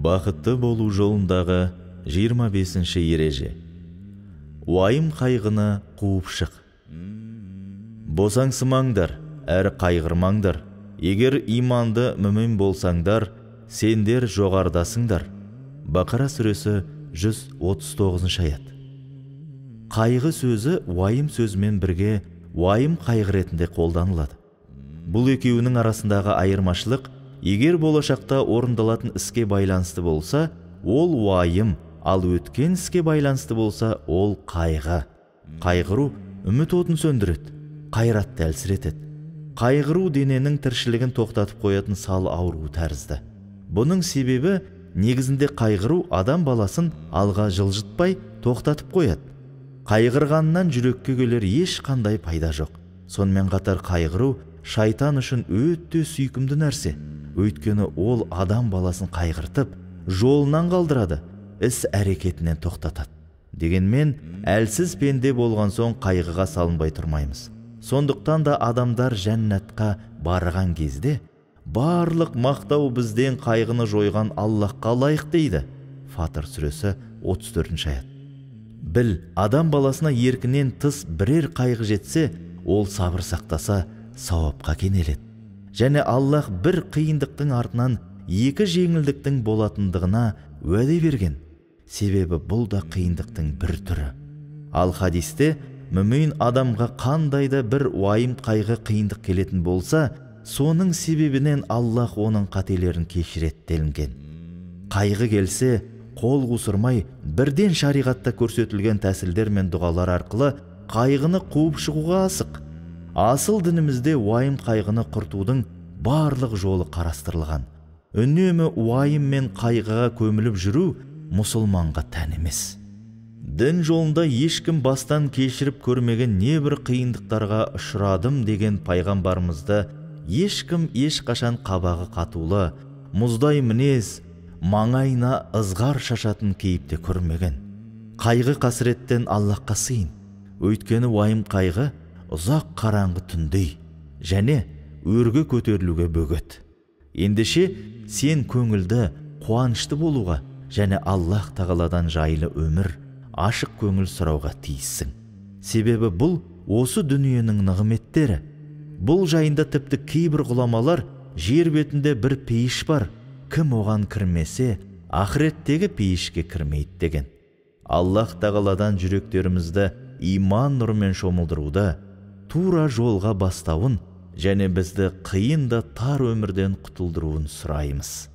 Бақытты болу жолындағы 25-ші ереже. Уайым қайғыны қуып шық. Босаңсымаңдар, әрі қайғырмаңдар. Егер иманды мүмін болсаңдар, сендер жоғардасыңдар. Бақара сүресі 139 аят. Қайғы сөзі уайым сөзімен бірге уайым қайғы ретінде қолданылады. Бұл екеуінің арасындағы айырмашылық, егер болашақта орындалатын іске байланысты болса, ол уайым, ал өткен іске байланысты болса, ол қайғы. Қайғыру үміт отын сөндіреді, қайратты әлсіретеді. Қайғыру дененің тіршілігін тоқтатып қоятын сал ауруы тәрізді. Бұның себебі негізінде қайғыру адам баласын алға жылжытпай тоқтатып қояды. Қайғырғаннан жүрекке келер ешқандай пайда жоқ. Сонымен қатар қайғыру шайтан үшін өте сүйкімді нәрсе. Өйткені ол адам баласын қайғыртып, жолынан қалдырады, іс әрекетінен тоқтатады. Дегенмен, әлсіз пенде болған соң қайғыға салынбай тұрмаймыз. Сондықтан да адамдар жәннатқа барған кезде, барлық мақтау бізден қайғыны жойған Аллахқа лайық дейді. Фатыр сүресі 34 аят. Біл, адам баласына еркінен тыс бірер қайғы жетсе, ол сабыр сақтаса, сауапқа кенеледі. Және Аллах бір қиындықтың артынан екі жеңілдіктің болатындығына уәде берген. Себебі бұл да қиындықтың бір түрі. Ал хадисте, мүмин адамға қандайда бір уайым қайғы қиындық келетін болса, соның себебінен Аллах оның қателерін кешіреді делінген. Қайғы келсе, қол қусырмай, бірден шариғатта көрсетілген тәсілдер мен дұғалар арқылы қайғыны қуып шығуға асық. Асыл дінімізде уайым қайғыны құртудың барлық жолы қарастырылған. Үнемі уайым мен қайғыға көміліп жүру мұсылманға тән емес. Дін жолында ешкім бастан кешіріп көрмеген небір қиындықтарға ұшырадым деген пайғамбарымызды ешкім ешқашан қабағы қатулы, мұздай мінез, маңайына ызғар шашатын кейіпте көрмеген. Қайғы қасіреттен Аллахқа сыйын. Өйткені уайым қайғы ұзақ қараңғы түндей және өрге көтерілуге бөгет. Ендеше сен көңілді, қуанышты болуға және Аллах тағаладан жайлы өмір, ашық көңіл сұрауға тиіссің. Себебі бұл осы дүниенің нығметтері. Бұл жайында тіпті кейбір ғұламалар жер бетінде бір пейіш бар, кім оған кірмесе, ақыреттегі пейішке кірмейді деген. Аллах тағаладан жүректерімізді иман нұрымен шомылдыруды, тура жолға бастауын және бізді қиын да тар өмірден құтылдыруын сұраймыз.